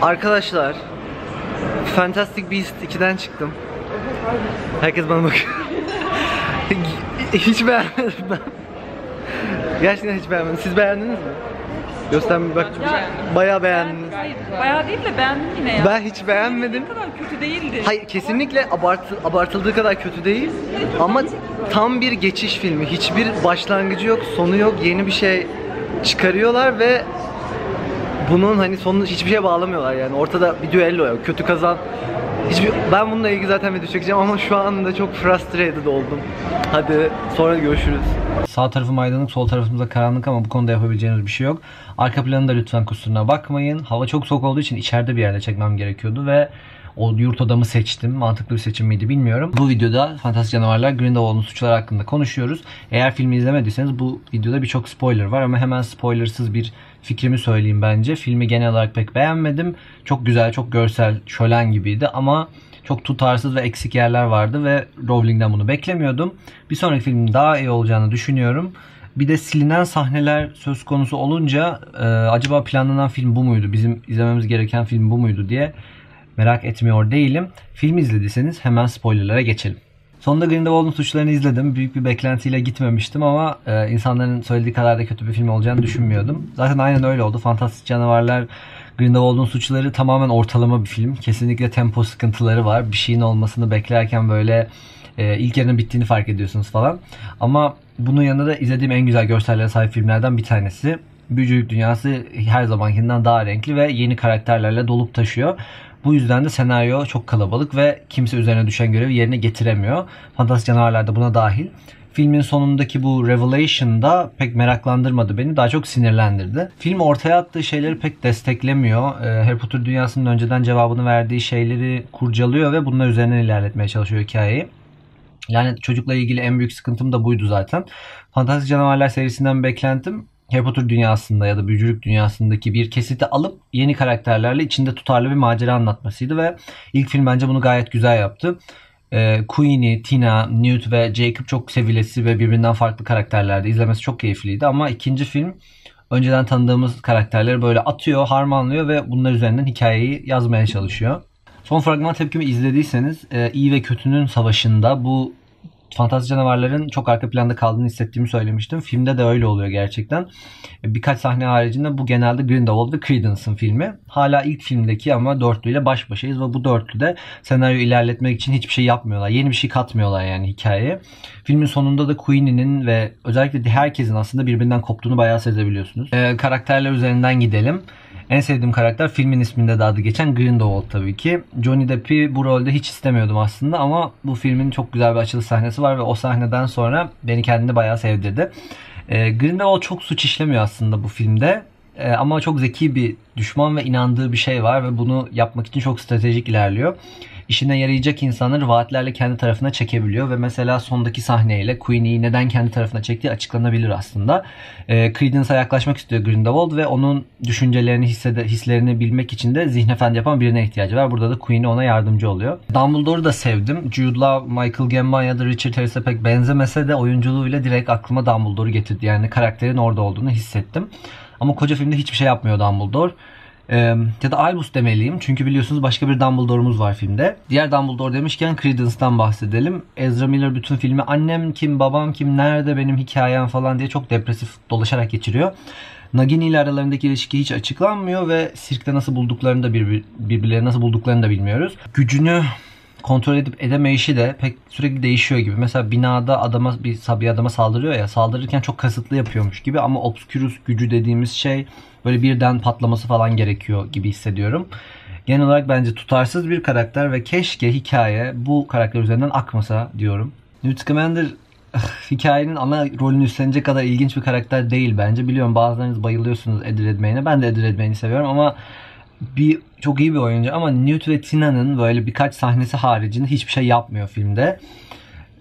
Arkadaşlar, Fantastic Beasts 2'den çıktım. Herkes bana bakıyor. Hiç beğenmedim ben. Gerçekten hiç beğenmedim. Siz beğendiniz mi? Göster bak. Bayağı beğendiniz. Bayağı değil de beğendim yine ya. Ben hiç beğenmedim. Ne kadar kötü değildi. Hayır, kesinlikle abartıldığı kadar kötü değil. Ama tam bir geçiş filmi. Hiçbir başlangıcı yok, sonu yok. Yeni bir şey çıkarıyorlar ve bunun hani sonunu hiçbir şeye bağlamıyorlar yani. Ortada bir düello yok. Kötü kazan. Ben bununla ilgili zaten video çekeceğim ama şu anda çok frustrated oldum. Hadi sonra görüşürüz. Sağ tarafım aydınlık, sol tarafımızda karanlık ama bu konuda yapabileceğiniz bir şey yok. Arka planı da lütfen kusuruna bakmayın. Hava çok soğuk olduğu için içeride bir yerde çekmem gerekiyordu ve o yurt odamı seçtim. Mantıklı bir seçim miydi bilmiyorum. Bu videoda Fantastik Canavarlar Grindelwald'un suçları hakkında konuşuyoruz. Eğer filmi izlemediyseniz bu videoda birçok spoiler var ama hemen spoilersız bir fikrimi söyleyeyim bence. Filmi genel olarak pek beğenmedim. Çok güzel, çok görsel, şölen gibiydi ama çok tutarsız ve eksik yerler vardı ve Rowling'den bunu beklemiyordum. Bir sonraki filmin daha iyi olacağını düşünüyorum. Bir de silinen sahneler söz konusu olunca acaba planlanan film bu muydu? Bizim izlememiz gereken film bu muydu diye merak etmiyor değilim. Filmi izlediyseniz hemen spoilerlara geçelim. Sonunda Grindelwald'un suçlarını izledim. Büyük bir beklentiyle gitmemiştim ama insanların söylediği kadar da kötü bir film olacağını düşünmüyordum. Zaten aynen öyle oldu. Fantastik Canavarlar Grindelwald'un suçları tamamen ortalama bir film. Kesinlikle tempo sıkıntıları var. Bir şeyin olmasını beklerken böyle ilk yarının bittiğini fark ediyorsunuz falan. Ama bunun yanında da izlediğim en güzel görsellere sahip filmlerden bir tanesi. Büyücülük dünyası her zamankinden daha renkli ve yeni karakterlerle dolup taşıyor. Bu yüzden de senaryo çok kalabalık ve kimse üzerine düşen görevi yerine getiremiyor. Fantastik Canavarlar da buna dahil. Filmin sonundaki bu revelation da pek meraklandırmadı beni. Daha çok sinirlendirdi. Film ortaya attığı şeyleri pek desteklemiyor. Harry Potter dünyasının önceden cevabını verdiği şeyleri kurcalıyor ve bunlar üzerinden ilerletmeye çalışıyor hikayeyi. Yani çocukla ilgili en büyük sıkıntım da buydu zaten. Fantastik Canavarlar serisinden beklentim Harry Potter dünyasında ya da büyücülük dünyasındaki bir kesiti alıp yeni karakterlerle içinde tutarlı bir macera anlatmasıydı ve ilk film bence bunu gayet güzel yaptı. Queenie, Tina, Newt ve Jacob çok sevilesi ve birbirinden farklı karakterlerdi. İzlemesi çok keyifliydi ama ikinci film önceden tanıdığımız karakterleri böyle atıyor, harmanlıyor ve bunlar üzerinden hikayeyi yazmaya çalışıyor. Son fragman tepkimi izlediyseniz iyi ve kötünün savaşında bu Fantastik Canavarların çok arka planda kaldığını hissettiğimi söylemiştim. Filmde de öyle oluyor gerçekten. Birkaç sahne haricinde bu genelde Grindelwald ve Credence'ın filmi. Hala ilk filmdeki ama dörtlüyle baş başayız ve bu dörtlüde senaryo ilerletmek için hiçbir şey yapmıyorlar. Yeni bir şey katmıyorlar yani hikayeye. Filmin sonunda da Queenie'nin ve özellikle herkesin aslında birbirinden koptuğunu bayağı sezebiliyorsunuz. Karakterler üzerinden gidelim. En sevdiğim karakter filmin isminde de adı geçen Grindelwald tabii ki. Johnny Depp'i bu rolde hiç istemiyordum aslında ama bu filmin çok güzel bir açılış sahnesi var ve o sahneden sonra beni kendine bayağı sevdirdi. Grindelwald çok suç işlemiyor aslında bu filmde. Ama çok zeki bir düşman ve inandığı bir şey var ve bunu yapmak için çok stratejik ilerliyor. İşine yarayacak insanları vaatlerle kendi tarafına çekebiliyor ve mesela sondaki sahneyle Queenie'yi neden kendi tarafına çektiği açıklanabilir aslında. Credence'a yaklaşmak istiyor Grindelwald ve onun düşüncelerini, hislerini bilmek için de zihnefendi yapan birine ihtiyacı var. Burada da Queenie ona yardımcı oluyor. Dumbledore'u da sevdim. Jude Law, Michael Gambon ya da Richard Harris'e pek benzemese de oyunculuğuyla direkt aklıma Dumbledore'u getirdi. Yani karakterin orada olduğunu hissettim. Ama koca filmde hiçbir şey yapmıyor Dumbledore. Ya da Albus demeliyim. Çünkü biliyorsunuz başka bir Dumbledore'umuz var filmde. Diğer Dumbledore demişken Credence'dan bahsedelim. Ezra Miller bütün filmi annem kim, babam kim, nerede benim hikayem falan diye çok depresif dolaşarak geçiriyor. Nagini ile aralarındaki ilişki hiç açıklanmıyor ve sirkte nasıl bulduklarını da birbirlerini nasıl bulduklarını da bilmiyoruz. Gücünü kontrol edip edemeyişi de pek sürekli değişiyor gibi. Mesela binada bir adama saldırıyor ya, saldırırken çok kasıtlı yapıyormuş gibi ama obskürus gücü dediğimiz şey böyle birden patlaması falan gerekiyor gibi hissediyorum. Genel olarak bence tutarsız bir karakter ve keşke hikaye bu karakter üzerinden akmasa diyorum. Newt Scamander hikayenin ana rolünü üstlenecek kadar ilginç bir karakter değil bence. Biliyorum bazılarınız bayılıyorsunuz Eddie Redmayne'e. Ben de Eddie Redmayne'i seviyorum ama çok iyi bir oyuncu ama Newt ve Tina'nın böyle birkaç sahnesi haricinde hiçbir şey yapmıyor filmde.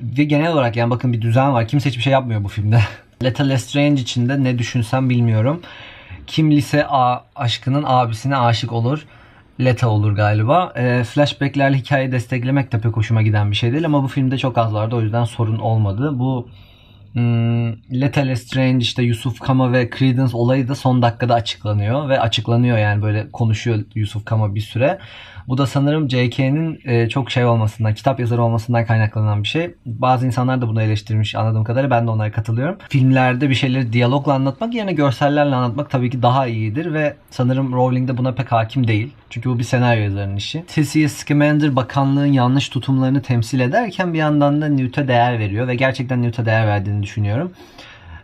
Ve genel olarak yani bakın bir düzen var. Kimse hiçbir şey yapmıyor bu filmde. Leta Lestrange için de ne düşünsem bilmiyorum. Kim lise aşkının abisine aşık olur? Leta olur galiba. Flashback'lerle hikayeyi desteklemek de pek hoşuma giden bir şey değil ama bu filmde çok az vardı. O yüzden sorun olmadı. Bu Lethal Strange, işte Yusuf Kama ve Credence olayı da son dakikada açıklanıyor ve açıklanıyor yani, böyle konuşuyor Yusuf Kama bir süre. Bu da sanırım J.K.'nin çok şey olmasından, kitap yazarı olmasından kaynaklanan bir şey. Bazı insanlar da bunu eleştirmiş anladığım kadarıyla. Ben de onlara katılıyorum. Filmlerde bir şeyleri diyalogla anlatmak yerine görsellerle anlatmak tabii ki daha iyidir ve sanırım Rowling de buna pek hakim değil. Çünkü bu bir senaryo yazarının işi. T.C. Scamander bakanlığın yanlış tutumlarını temsil ederken bir yandan da Newt'e değer veriyor ve gerçekten Newt'e değer verdiğini düşünüyorum.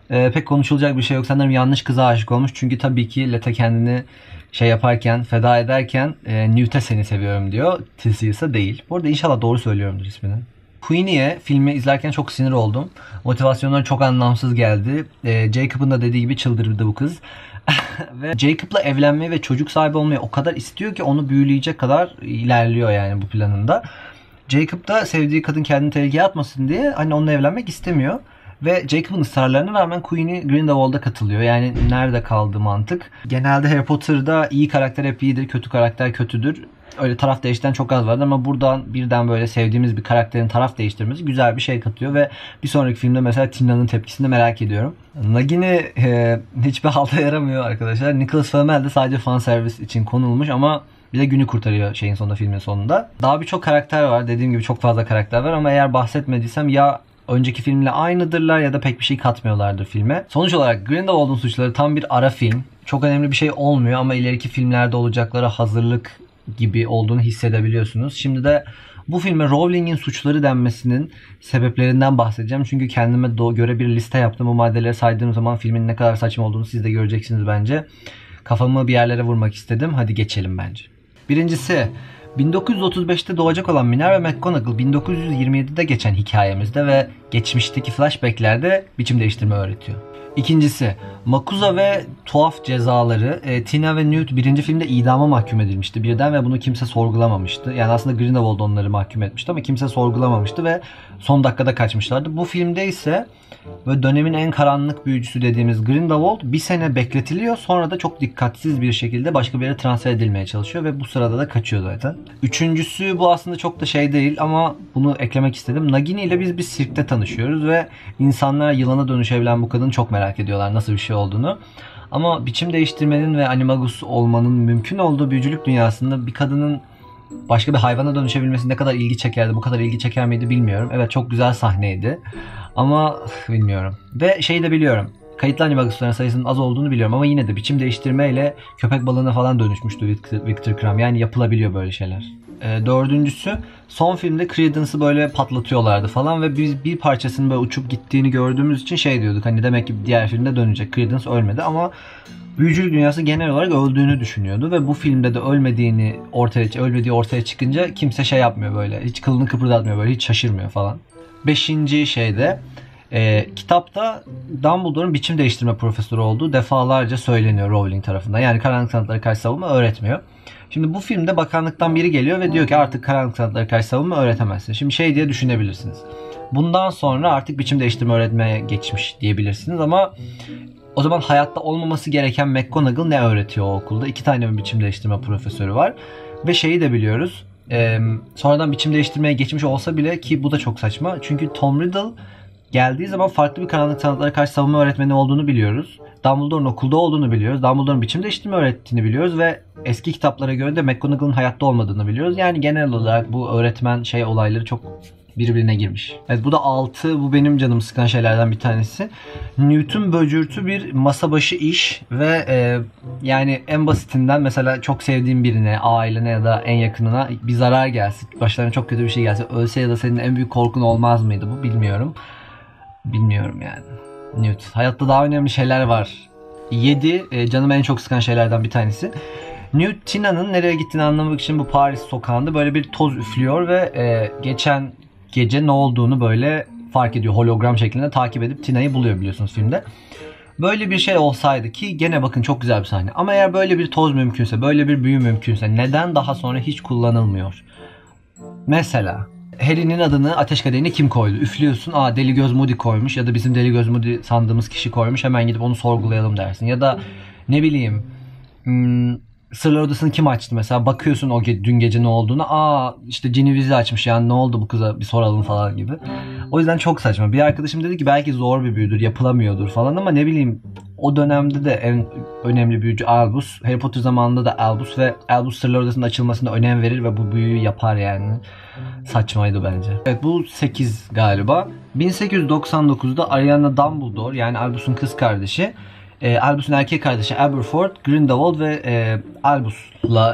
Pek konuşulacak bir şey yok. Sanırım yanlış kıza aşık olmuş. Çünkü tabii ki Leta kendini şey yaparken, feda ederken Newt'e seni seviyorum diyor. T.C. ise değil. Bu arada inşallah doğru söylüyorumdur ismini. Queenie'ye filmi izlerken çok sinir oldum. Motivasyonları çok anlamsız geldi. Jacob'un da dediği gibi çıldırdı bu kız. Ve Jacob'la evlenmeyi ve çocuk sahibi olmayı o kadar istiyor ki onu büyüleyecek kadar ilerliyor yani bu planında. Jacob da sevdiği kadın kendini tehlikeye atmasın diye hani onunla evlenmek istemiyor. Ve Jacob'un ısrarlarına rağmen Queenie Grindelwald'a katılıyor. Yani nerede kaldı mantık? Genelde Harry Potter'da iyi karakter hep iyidir, kötü karakter kötüdür. Öyle taraf değiştiren çok az vardı ama buradan birden böyle sevdiğimiz bir karakterin taraf değiştirmesi güzel bir şey katıyor ve bir sonraki filmde mesela Tina'nın tepkisini merak ediyorum. Nagini hiçbir halta yaramıyor arkadaşlar. Nicholas Flamel de sadece fanservice için konulmuş ama bir de günü kurtarıyor şeyin sonunda, filmin sonunda. Daha birçok karakter var. Dediğim gibi çok fazla karakter var ama eğer bahsetmediysem ya önceki filmle aynıdırlar ya da pek bir şey katmıyorlardır filme. Sonuç olarak Grindelwald'un Suçları tam bir ara film. Çok önemli bir şey olmuyor ama ileriki filmlerde olacaklara hazırlık gibi olduğunu hissedebiliyorsunuz. Şimdi de bu filme Rowling'in Suçları denmesinin sebeplerinden bahsedeceğim. Çünkü kendime göre bir liste yaptım. Bu maddeleri saydığım zaman filmin ne kadar saçma olduğunu siz de göreceksiniz bence. Kafamı bir yerlere vurmak istedim. Hadi geçelim bence. Birincisi, 1935'te doğacak olan Minerva McGonagall 1927'de geçen hikayemizde ve geçmişteki flashbacklerde biçim değiştirme öğretiyor. İkincisi, Makuza ve tuhaf cezaları. Tina ve Newt birinci filmde idama mahkum edilmişti birden ve bunu kimse sorgulamamıştı. Yani aslında Grindelwald onları mahkum etmişti ama kimse sorgulamamıştı ve son dakikada kaçmışlardı. Bu filmde ise böyle dönemin en karanlık büyücüsü dediğimiz Grindelwald bir sene bekletiliyor. Sonra da çok dikkatsiz bir şekilde başka bir yere transfer edilmeye çalışıyor ve bu sırada da kaçıyor zaten. Üçüncüsü, bu aslında çok da şey değil ama bunu eklemek istedim. Nagini ile biz bir sirkte tanışıyoruz ve insanlar yılana dönüşebilen bu kadını çok merak ediyorlar nasıl bir şey olduğunu. Ama biçim değiştirmenin ve animagus olmanın mümkün olduğu büyücülük dünyasında bir kadının başka bir hayvana dönüşebilmesi ne kadar ilgi çekerdi, bu kadar ilgi çeker miydi bilmiyorum. Evet, çok güzel sahneydi ama bilmiyorum. Ve şeyi de biliyorum, kayıtlı animagusların sayısının az olduğunu biliyorum ama yine de biçim değiştirmeyle köpek balığına falan dönüşmüştü Viktor Krum. Yani yapılabiliyor böyle şeyler. Dördüncüsü, son filmde Credence'ı böyle patlatıyorlardı falan ve biz bir parçasının böyle uçup gittiğini gördüğümüz için şey diyorduk, hani demek ki diğer filmde dönecek. Credence ölmedi ama büyücülük dünyası genel olarak öldüğünü düşünüyordu ve bu filmde de ölmediği ortaya çıkınca kimse şey yapmıyor, böyle hiç kılını kıpırdatmıyor, böyle hiç şaşırmıyor falan. Beşinci şeyde kitapta Dumbledore'un biçim değiştirme profesörü olduğu defalarca söyleniyor Rowling tarafından. Yani karanlık sanatlara karşı savunma öğretmiyor. Şimdi bu filmde bakanlıktan biri geliyor ve diyor ki artık karanlık sanatlara karşı savunma öğretemezsin. Şimdi şey diye düşünebilirsiniz. Bundan sonra artık biçim değiştirme öğretmeye geçmiş diyebilirsiniz ama o zaman hayatta olmaması gereken McGonagall ne öğretiyor o okulda? 2 tane mi biçim değiştirme profesörü var? Ve şeyi de biliyoruz. Sonradan biçim değiştirmeye geçmiş olsa bile, ki bu da çok saçma. Çünkü Tom Riddle geldiği zaman farklı bir karanlık sanatlara karşı savunma öğretmeni olduğunu biliyoruz. Dumbledore'un okulda olduğunu biliyoruz. Dumbledore'un biçim değiştirme öğrettiğini biliyoruz ve eski kitaplara göre de McGonagall'ın hayatta olmadığını biliyoruz. Yani genel olarak bu öğretmen olayları çok birbirine girmiş. Evet, bu da 6. Bu benim canımı sıkan şeylerden bir tanesi. Newt'un böcürtü bir masa başı iş ve yani en basitinden mesela çok sevdiğin birine, ailene ya da en yakınına bir zarar gelsin, başlarına çok kötü bir şey gelse, ölse ya da senin en büyük korkun olmaz mıydı bu? Bilmiyorum. Bilmiyorum yani. Newt. Hayatta daha önemli şeyler var. 7. Canımı en çok sıkan şeylerden bir tanesi. Newt, Tina'nın nereye gittiğini anlamak için bu Paris sokağında böyle bir toz üflüyor ve geçen gece ne olduğunu böyle fark ediyor. Hologram şeklinde takip edip Tina'yı buluyor biliyorsunuz filmde. Böyle bir şey olsaydı, ki gene bakın çok güzel bir sahne. Ama eğer böyle bir toz mümkünse, böyle bir büyü mümkünse neden daha sonra hiç kullanılmıyor? Mesela Harry'nin adını Ateş Kadehi'ne kim koydu? Üflüyorsun, Deli Göz Moody koymuş ya da bizim Deli Göz Moody sandığımız kişi koymuş, hemen gidip onu sorgulayalım dersin. Ya da ne bileyim Sırlar Odası'nı kim açtı mesela? Bakıyorsun o dün gece ne olduğunu. Aa işte Ginny Weasley açmış, yani ne oldu bu kıza bir soralım falan gibi. O yüzden çok saçma. Bir arkadaşım dedi ki belki zor bir büyüdür, yapılamıyordur falan, ama ne bileyim, o dönemde de en önemli büyücü Albus. Harry Potter zamanında da Albus ve Albus Sırlar Odası'nın açılmasına önem verir ve bu büyüyü yapar yani. Saçmaydı bence. Evet, bu 8 galiba. 1899'da Ariana Dumbledore, yani Albus'un kız kardeşi, Albus'un erkek kardeşi Aberforth, Grindelwald ve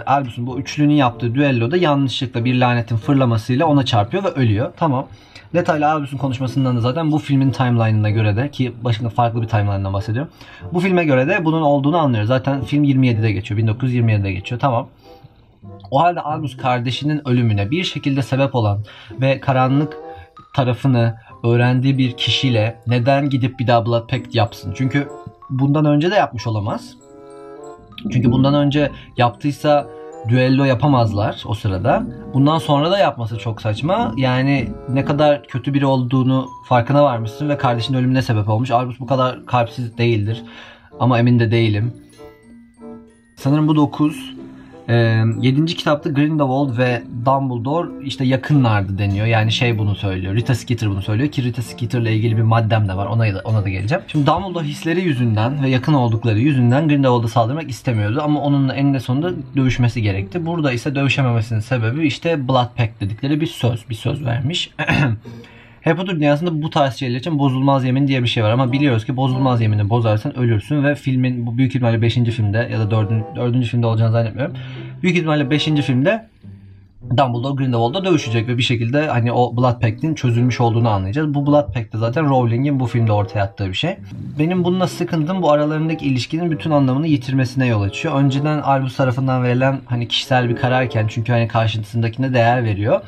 Albus'un bu üçlünün yaptığı düelloda yanlışlıkla bir lanetin fırlamasıyla ona çarpıyor ve ölüyor. Tamam. Detaylı Albus'un konuşmasından da zaten bu filmin timeline'ına göre de, ki başında farklı bir timeline'dan bahsediyorum. Bu filme göre de bunun olduğunu anlıyoruz. Zaten film 27'de geçiyor. 1927'de geçiyor. Tamam. O halde Albus kardeşinin ölümüne bir şekilde sebep olan ve karanlık tarafını öğrendiği bir kişiyle neden gidip bir daha Blood Pact yapsın? Çünkü bundan önce de yapmış olamaz. Çünkü bundan önce yaptıysa düello yapamazlar o sırada. Bundan sonra da yapması çok saçma. Yani ne kadar kötü biri olduğunu farkına varmışsın ve kardeşinin ölümüne sebep olmuş. Albus bu kadar kalpsiz değildir. Ama emin de değilim. Sanırım bu 9. 7. kitapta Grindelwald ve Dumbledore işte yakınlardı deniyor. Yani bunu söylüyor. Rita Skeeter bunu söylüyor ki Rita Skeeter'la ilgili bir maddem de var. Ona da geleceğim. Şimdi Dumbledore hisleri yüzünden ve yakın oldukları yüzünden Grindelwald'a saldırmak istemiyordu ama onunla eninde sonunda dövüşmesi gerekti. Burada ise dövüşememesinin sebebi işte Blood Pact dedikleri bir söz vermiş. Harry Potter dünyasında bu tarz şeyler için bozulmaz yemin diye bir şey var ama biliyoruz ki bozulmaz yemini bozarsan ölürsün ve filmin bu büyük ihtimalle 5. filmde ya da 4. filmde olacağını zannetmiyorum. Büyük ihtimalle 5. filmde Dumbledore Grindelwald'da dövüşecek ve bir şekilde hani o Blood Pact'in çözülmüş olduğunu anlayacağız. Bu Blood Pact de zaten Rowling'in bu filmde ortaya attığı bir şey. Benim bununla sıkıntım bu aralarındaki ilişkinin bütün anlamını yitirmesine yol açıyor. Önceden Albus tarafından verilen hani kişisel bir kararken, çünkü hani karşısındakine değer veriyor.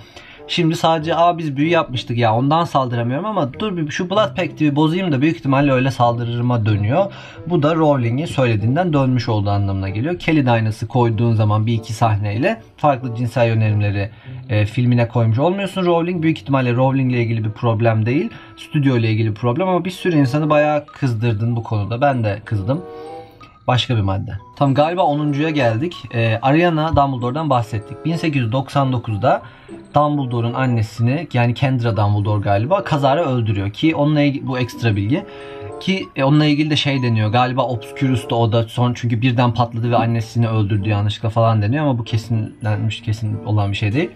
Şimdi sadece biz büyü yapmıştık ya ondan saldıramıyorum ama dur bir şu Blood Pact'i bir bozayım da büyük ihtimalle öyle saldırırıma dönüyor. Bu da Rowling'in söylediğinden dönmüş olduğu anlamına geliyor. Kelly aynası koyduğun zaman bir iki sahneyle farklı cinsel yönelimleri filmine koymuş olmuyorsun. Rowling büyük ihtimalle Rowling ile ilgili bir problem değil. Stüdyo ile ilgili bir problem ama bir sürü insanı bayağı kızdırdın bu konuda. Ben de kızdım. Başka bir madde. Tam galiba 10.ya geldik. Ariana Dumbledore'dan bahsettik. 1899'da Dumbledore'un annesini, yani Kendra Dumbledore galiba kazara öldürüyor ki onunla ilgili, bu ekstra bilgi ki onunla ilgili de deniyor. Galiba Obscurus'ta o da çünkü birden patladı ve annesini öldürdü yanlışlıkla falan deniyor ama bu kesin olan bir şey değil.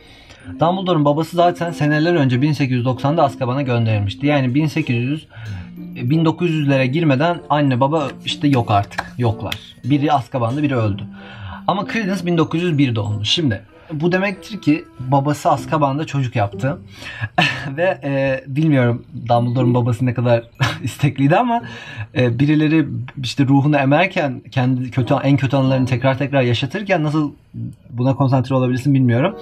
Dumbledore'un babası zaten seneler önce 1890'da Azkaban'a gönderilmişti. Yani 1900'lere girmeden anne baba yok artık. Yoklar. Biri Azkaban'da, biri öldü. Ama Credence 1901 doğumlu. Şimdi bu demektir ki babası Azkaban'da çocuk yaptı. Ve bilmiyorum Dumbledore'un babası ne kadar istekliydi ama birileri ruhunu emerken kendi en kötü anılarını tekrar yaşatırken nasıl buna konsantre olabilirsin bilmiyorum.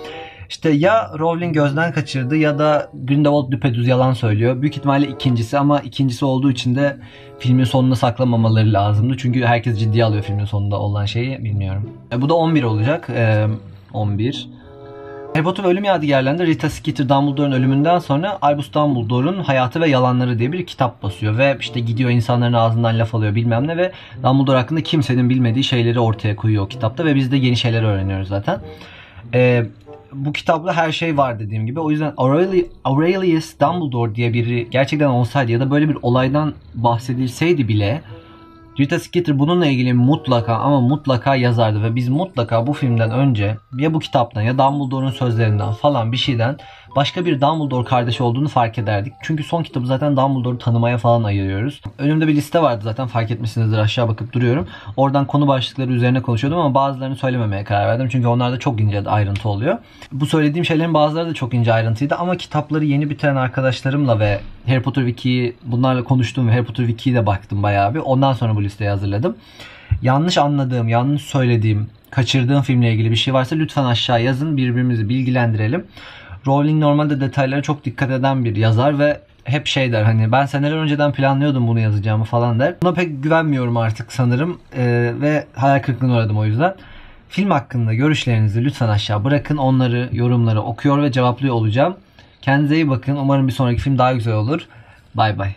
Ya Rowling gözden kaçırdı ya da Grindelwald düpedüz yalan söylüyor. Büyük ihtimalle ikincisi ama ikincisi olduğu için de filmin sonuna saklamamaları lazımdı. Çünkü herkes ciddiye alıyor filmin sonunda olan şeyi, bilmiyorum. Bu da 11 olacak. 11. Harry Potter Ölüm Yadigarları'nda Rita Skeeter Dumbledore'un ölümünden sonra Albus Dumbledore'un Hayatı ve Yalanları diye bir kitap basıyor. Ve gidiyor insanların ağzından laf alıyor bilmem ne ve Dumbledore hakkında kimsenin bilmediği şeyleri ortaya koyuyor o kitapta ve biz de yeni şeyler öğreniyoruz zaten. Bu kitapta her şey var dediğim gibi. O yüzden Aurelius Dumbledore diye biri gerçekten olsaydı ya da böyle bir olaydan bahsedilseydi bile Rita Skeeter bununla ilgili mutlaka yazardı ve biz mutlaka bu filmden önce ya bu kitaptan ya Dumbledore'un sözlerinden falan bir şeyden başka bir Dumbledore kardeşi olduğunu fark ederdik. Çünkü son kitabı zaten Dumbledore'u tanımaya falan ayırıyoruz. Önümde bir liste vardı zaten, fark etmişsinizdir, aşağı bakıp duruyorum. Oradan konu başlıkları üzerine konuşuyordum ama bazılarını söylememeye karar verdim. Çünkü onlarda çok ince ayrıntı oluyor. Bu söylediğim şeylerin bazıları da çok ince ayrıntıydı ama kitapları yeni bitiren arkadaşlarımla ve Harry Potter Wiki'yi bunlarla konuştum ve Harry Potter Wiki'ye de baktım bayağı bir. Ondan sonra bu listeyi hazırladım. Yanlış anladığım, yanlış söylediğim, kaçırdığım filmle ilgili bir şey varsa lütfen aşağı yazın, birbirimizi bilgilendirelim. Rowling normalde detaylara çok dikkat eden bir yazar ve hep der hani ben seneler önceden planlıyordum bunu yazacağımı falan der. Buna pek güvenmiyorum artık sanırım ve hayal kırıklığına uğradım o yüzden. Film hakkında görüşlerinizi lütfen aşağı bırakın, onları, yorumları okuyor ve cevaplıyor olacağım. Kendinize iyi bakın, umarım bir sonraki film daha güzel olur. Bay bay.